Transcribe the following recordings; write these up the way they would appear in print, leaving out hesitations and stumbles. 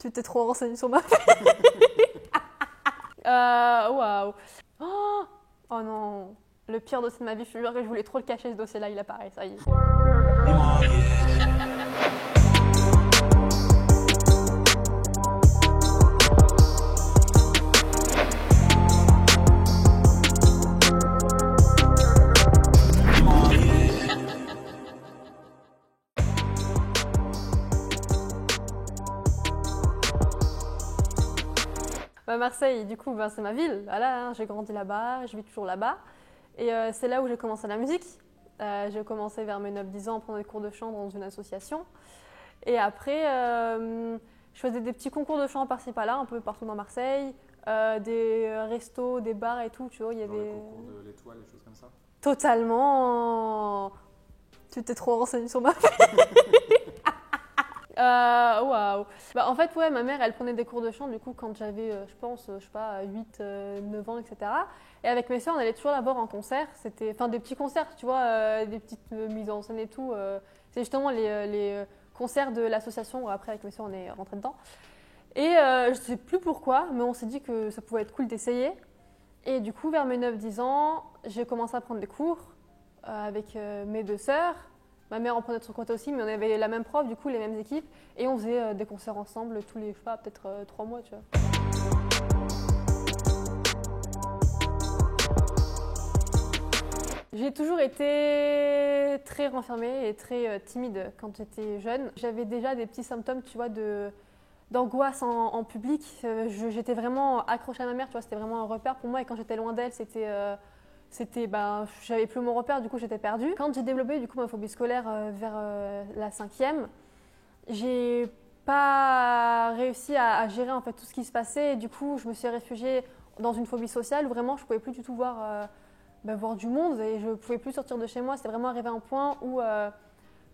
Tu t'es trop renseigné sur ma vie. Waouh. Oh non. Le pire dossier de ma vie, je te jure que je voulais trop le cacher, ce dossier-là, il apparaît, ça y est. Marseille, du coup, c'est ma ville. Voilà, hein, j'ai grandi là-bas, je vis toujours là-bas. Et c'est là où j'ai commencé la musique. J'ai commencé vers mes 9-10 ans à prendre des cours de chant dans une association. Et après, je faisais des petits concours de chant par-ci par-là, un peu partout dans Marseille. Des restos, des bars et tout, tu vois. Il y a des concours de l'étoile, des choses comme ça. Totalement. Tu t'es trop renseigné sur ma vie. Waouh. En fait, ouais, ma mère, elle prenait des cours de chant du coup quand j'avais, je pense, je sais pas, 8, 9 ans, etc. Et avec mes soeurs, on allait toujours la voir en concert. C'était, enfin, des petits concerts, tu vois, des petites mises en scène et tout. C'est justement les concerts de l'association où après, avec mes soeurs, on est rentré dedans. Et je sais plus pourquoi, mais on s'est dit que ça pouvait être cool d'essayer. Et du coup, vers mes 9-10 ans, j'ai commencé à prendre des cours avec mes deux sœurs. Ma mère en prenait de son côté aussi, mais on avait la même prof, du coup, les mêmes équipes. Et on faisait des concerts ensemble tous les, je sais pas, peut-être 3 mois, tu vois. J'ai toujours été très renfermée et très timide quand j'étais jeune. J'avais déjà des petits symptômes, tu vois, d'angoisse en public. J'étais vraiment accrochée à ma mère, tu vois, c'était vraiment un repère pour moi. Et quand j'étais loin d'elle, j'avais plus mon repère, du coup j'étais perdue. Quand j'ai développé du coup ma phobie scolaire vers la 5e, j'ai pas réussi à gérer en fait tout ce qui se passait et du coup je me suis réfugiée dans une phobie sociale où vraiment je pouvais plus du tout voir du monde et je pouvais plus sortir de chez moi. C'était vraiment arrivé à un point où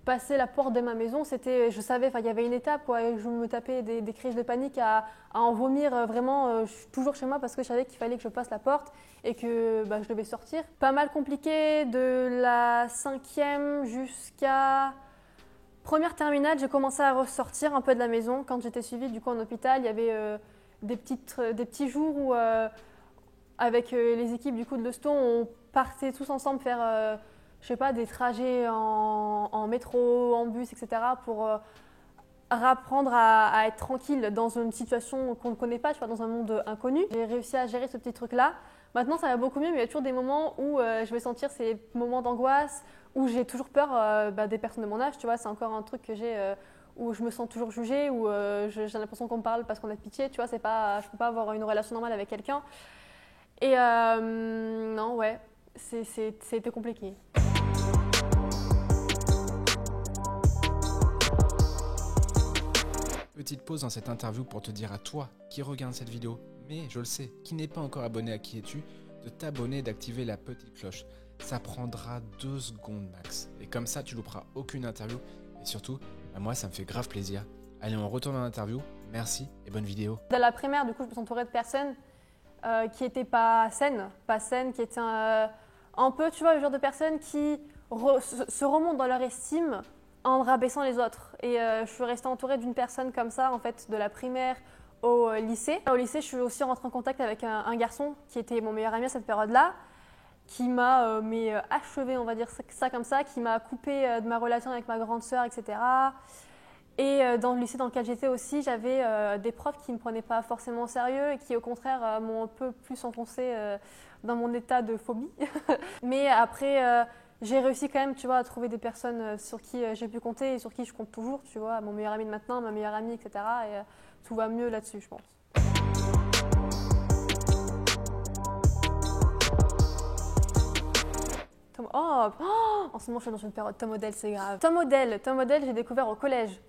passer la porte de ma maison, je savais, il y avait une étape quoi, et je me tapais des crises de panique à en vomir vraiment toujours chez moi parce que je savais qu'il fallait que je passe la porte et que je devais sortir. Pas mal compliqué de la 5e jusqu'à première terminale, j'ai commencé à ressortir un peu de la maison. Quand j'étais suivie du coup en hôpital, il y avait des petits jours où avec les équipes du coup de l'hosto, on partait tous ensemble faire je sais pas, des trajets en métro, en bus, etc. pour apprendre à être tranquille dans une situation qu'on ne connaît pas, tu vois, dans un monde inconnu. J'ai réussi à gérer ce petit truc-là. Maintenant, ça va beaucoup mieux, mais il y a toujours des moments où je vais sentir ces moments d'angoisse, où j'ai toujours peur des personnes de mon âge, tu vois. C'est encore un truc que j'ai où je me sens toujours jugée, où j'ai l'impression qu'on me parle parce qu'on a pitié, tu vois. Je peux pas avoir une relation normale avec quelqu'un. Et non, ouais, c'était compliqué. Petite pause dans cette interview pour te dire à toi qui regarde cette vidéo, mais je le sais, qui n'est pas encore abonné à Qui es-tu, de t'abonner et d'activer la petite cloche. Ça prendra 2 secondes max. Et comme ça, tu louperas aucune interview. Et surtout, moi, ça me fait grave plaisir. Allez, on retourne dans l'interview. Merci et bonne vidéo. Dans la primaire, du coup, je me suis entourée de personnes qui n'étaient pas saines, qui étaient un peu, tu vois, le genre de personnes qui se remontent dans leur estime en rabaissant les autres. Et je suis restée entourée d'une personne comme ça, en fait, de la primaire au lycée. Au lycée, je suis aussi rentrée en contact avec un garçon qui était mon meilleur ami à cette période-là, qui m'a achevé, on va dire ça comme ça, qui m'a coupé de ma relation avec ma grande sœur, etc. Et dans le lycée dans lequel j'étais aussi, j'avais des profs qui ne me prenaient pas forcément au sérieux et qui, au contraire, m'ont un peu plus enfoncée dans mon état de phobie. Mais après, j'ai réussi quand même, tu vois, à trouver des personnes sur qui j'ai pu compter et sur qui je compte toujours, tu vois, mon meilleur ami de maintenant, ma meilleure amie, etc. Et tout va mieux là-dessus, je pense. En ce moment, je suis dans une période Tom Odell, c'est grave. Tom Odell, j'ai découvert au collège.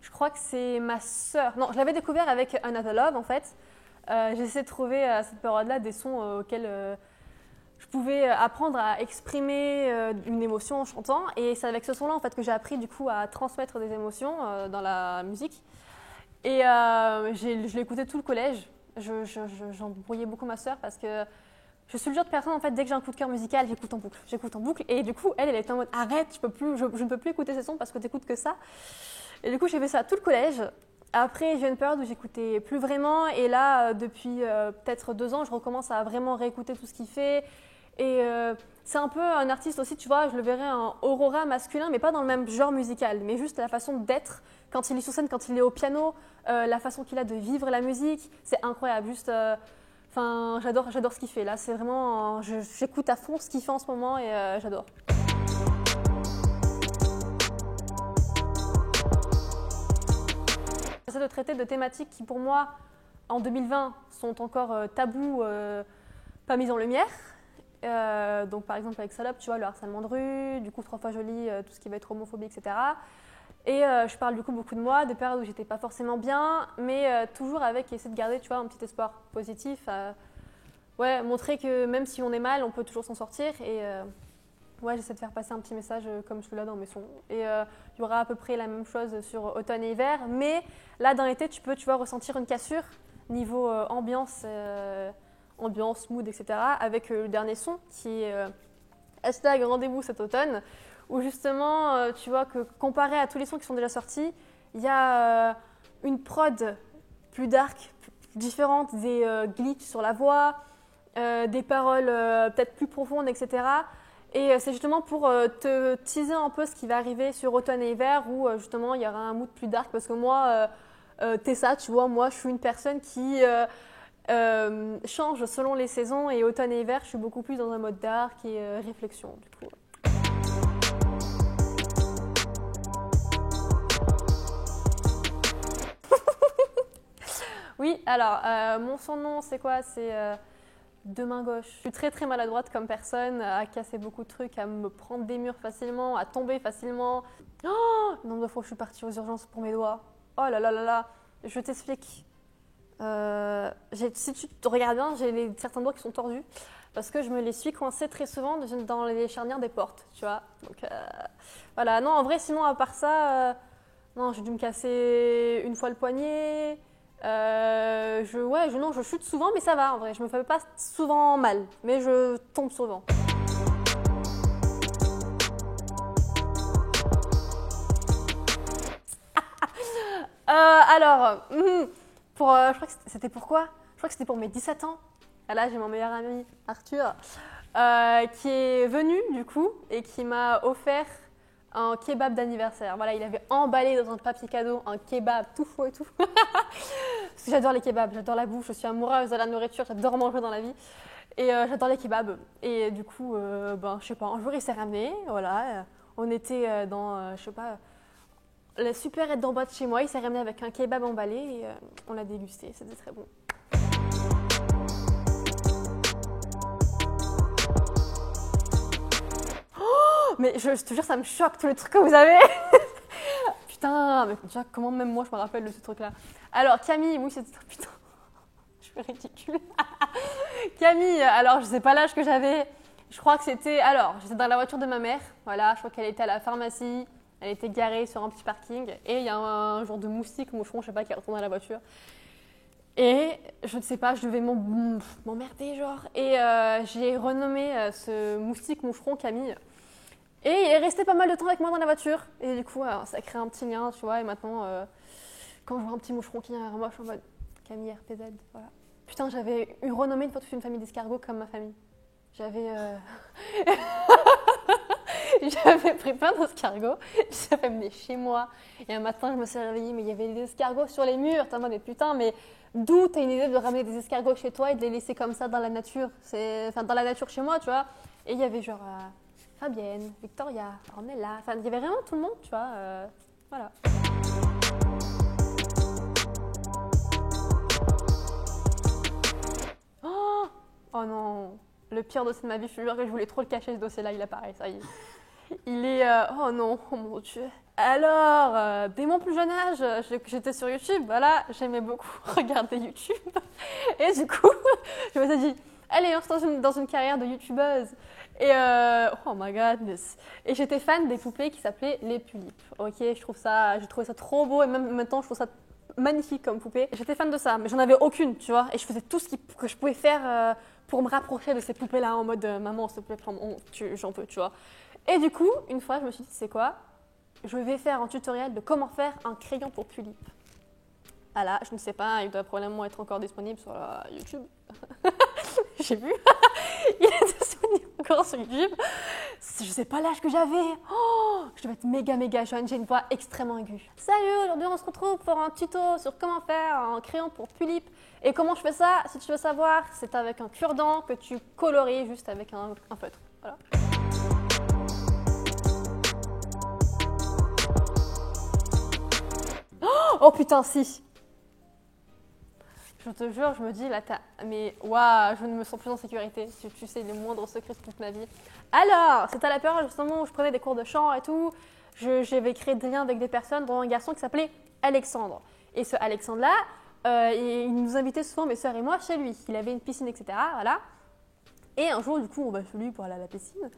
Je crois que c'est ma sœur. Non, je l'avais découvert avec Another Love, en fait. J'essaie de trouver à cette période-là des sons auxquels je pouvais apprendre à exprimer une émotion en chantant. Et c'est avec ce son-là, en fait, que j'ai appris, du coup, à transmettre des émotions dans la musique. Et je l'ai écouté tout le collège. J'embrouillais beaucoup ma sœur parce que je suis le genre de personne, en fait, dès que j'ai un coup de cœur musical, j'écoute en boucle. Et du coup, elle était en mode, arrête, je ne peux plus écouter ces sons parce que tu n'écoutes que ça. Et du coup, j'ai fait ça tout le collège. Après, j'ai eu une période où j'écoutais plus vraiment et là, depuis peut-être 2 ans, je recommence à vraiment réécouter tout ce qu'il fait. Et c'est un peu un artiste aussi, tu vois, je le verrais un Aurora masculin, mais pas dans le même genre musical, mais juste la façon d'être quand il est sur scène, quand il est au piano, la façon qu'il a de vivre la musique, c'est incroyable. Juste, enfin, j'adore ce qu'il fait. Là, c'est vraiment, j'écoute à fond ce qu'il fait en ce moment et j'adore. J'essaie de traiter de thématiques qui, pour moi, en 2020, sont encore tabous, pas mises en lumière. Donc, par exemple, avec Salope, tu vois, le harcèlement de rue, du coup, 3 fois jolie, tout ce qui va être homophobie, etc. Et je parle du coup beaucoup de moi, de périodes où j'étais pas forcément bien, mais toujours avec essayer de garder, tu vois, un petit espoir positif. Ouais, montrer que même si on est mal, on peut toujours s'en sortir. Et ouais, j'essaie de faire passer un petit message comme celui-là dans mes sons. Et il y aura à peu près la même chose sur automne et hiver. Mais là, dans l'été, tu peux, tu vois, ressentir une cassure niveau ambiance, mood, etc. Avec le dernier son qui est hashtag rendez-vous cet automne. Où justement, tu vois que comparé à tous les sons qui sont déjà sortis, il y a une prod plus dark, différente, des glitches sur la voix, des paroles peut-être plus profondes, etc. Et c'est justement pour te teaser un peu ce qui va arriver sur automne et hiver où justement il y aura un mood plus dark parce que moi, Tessa, tu vois, moi je suis une personne qui change selon les saisons et automne et hiver je suis beaucoup plus dans un mode dark et réflexion du coup. Oui, alors mon surnom c'est quoi? C'est de main gauche. Je suis très très maladroite comme personne, à casser beaucoup de trucs, à me prendre des murs facilement, à tomber facilement. Oh, le nombre de fois où je suis partie aux urgences pour mes doigts. Oh là là là là, je t'explique. Si tu te regardes bien, j'ai certains doigts qui sont tordus parce que je me les suis coincés très souvent dans les charnières des portes, tu vois. Donc voilà, non en vrai sinon à part ça, non j'ai dû me casser une fois le poignet. Je chute souvent, mais ça va en vrai. Je me fais pas souvent mal, mais je tombe souvent. Je crois que c'était pourquoi? Je crois que c'était pour mes 17 ans. Et là, j'ai mon meilleur ami Arthur qui est venu du coup et qui m'a offert un kebab d'anniversaire. Voilà, il avait emballé dans un papier cadeau un kebab tout chaud et tout. Parce que j'adore les kebabs, j'adore la bouffe, je suis amoureuse de la nourriture, j'adore manger dans la vie. Et j'adore les kebabs. Et du coup, je sais pas, un jour il s'est ramené, voilà. On était dans, je sais pas, la supérette d'en bas de chez moi, il s'est ramené avec un kebab emballé et on l'a dégusté, c'était très bon. Mais je te jure, ça me choque tous les trucs que vous avez. Putain, mais déjà, comment même moi je me rappelle de ce truc-là. Alors, Camille, oui, c'était. Putain, je suis ridicule. Camille, alors je sais pas l'âge que j'avais. Je crois que c'était. Alors, j'étais dans la voiture de ma mère. Voilà, je crois qu'elle était à la pharmacie. Elle était garée sur un petit parking. Et il y a un genre de moustique, moucheron, je sais pas, qui est retourné à la voiture. Et je ne sais pas, je devais m'emmerder, genre. Et j'ai renommé ce moustique moucheron Camille. Et il est resté pas mal de temps avec moi dans la voiture. Et du coup, ça crée un petit lien, tu vois. Et maintenant, quand je vois un petit moucheron qui vient vers moi, je suis en mode Camille RPZ, voilà. Putain, j'avais renommé une fois toute une famille d'escargots comme ma famille. J'avais pris plein d'escargots, je les avais amenés chez moi. Et un matin, je me suis réveillée, mais il y avait des escargots sur les murs. T'es en mode, mais putain, mais d'où t'as une idée de ramener des escargots chez toi et de les laisser comme ça dans la nature? Enfin, dans la nature chez moi, tu vois. Et il y avait genre Fabienne, Victoria, Ornella, enfin, il y avait vraiment tout le monde, tu vois. Voilà. Oh non, le pire dossier de ma vie, je te jure que je voulais trop le cacher ce dossier-là, il apparaît, ça y est. Il est... oh non, oh mon Dieu. Alors, dès mon plus jeune âge, j'étais sur YouTube, voilà, j'aimais beaucoup regarder YouTube. Et du coup, je me suis dit, allez, on se lance dans une carrière de YouTubeuse. Et oh my godness. Et j'étais fan des poupées qui s'appelaient les Tulipes. Ok, j'ai trouvé ça trop beau et même maintenant je trouve ça magnifique comme poupée. J'étais fan de ça, mais j'en avais aucune, tu vois. Et je faisais tout ce que je pouvais faire pour me rapprocher de ces poupées-là en mode maman, s'il te plaît, j'en peux, tu vois. Et du coup, une fois, je me suis dit, c'est quoi? Je vais faire un tutoriel de comment faire un crayon pour Tulipe. Ah là, je ne sais pas, il doit probablement être encore disponible sur YouTube. J'ai vu. Il est disponible encore sur YouTube. Je sais pas l'âge que j'avais. Oh, je devais être méga jeune. J'ai une voix extrêmement aiguë. Salut, aujourd'hui on se retrouve pour un tuto sur comment faire un crayon pour Tulip. Et comment je fais ça, si tu veux savoir, c'est avec un cure-dent que tu colories juste avec un feutre. Voilà. Oh putain, si. Je te jure, je me dis, là, mais waouh, je ne me sens plus en sécurité. Tu sais les moindres secrets de toute ma vie. Alors, c'était à la période justement où je prenais des cours de chant et tout. J'avais créé des liens avec des personnes, dont un garçon qui s'appelait Alexandre. Et ce Alexandre-là, il nous invitait souvent, mes sœurs et moi, chez lui. Il avait une piscine, etc. Voilà. Et un jour, du coup, on va chez lui pour aller à la piscine.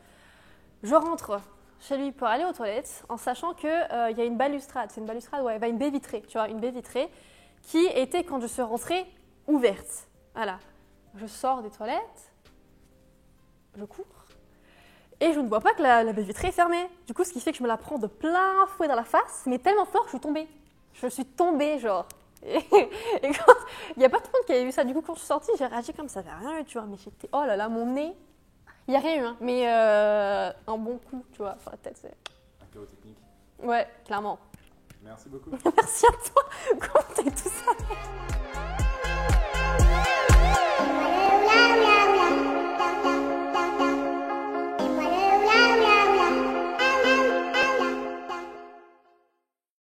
Je rentre chez lui pour aller aux toilettes, en sachant qu'il y a une balustrade. C'est une balustrade, ouais, une baie vitrée, tu vois, une baie vitrée qui était, quand je suis rentrée, ouverte. Voilà. Je sors des toilettes, je cours, et je ne vois pas que la baie vitrée est fermée. Du coup, ce qui fait que je me la prends de plein fouet dans la face, mais tellement fort que je suis tombée. Je suis tombée, genre. Et quand il n'y a pas tout le monde qui avait vu ça. Du coup, quand je suis sortie, j'ai réagi comme ça, n'avait rien eu, tu vois. Mais j'étais, oh là là, mon nez. Il n'y a rien eu, hein, mais un bon coup, tu vois, sur la tête. C'est... Un chaos technique. Ouais, clairement. Merci beaucoup. Merci à toi. Comment t'as tout ça?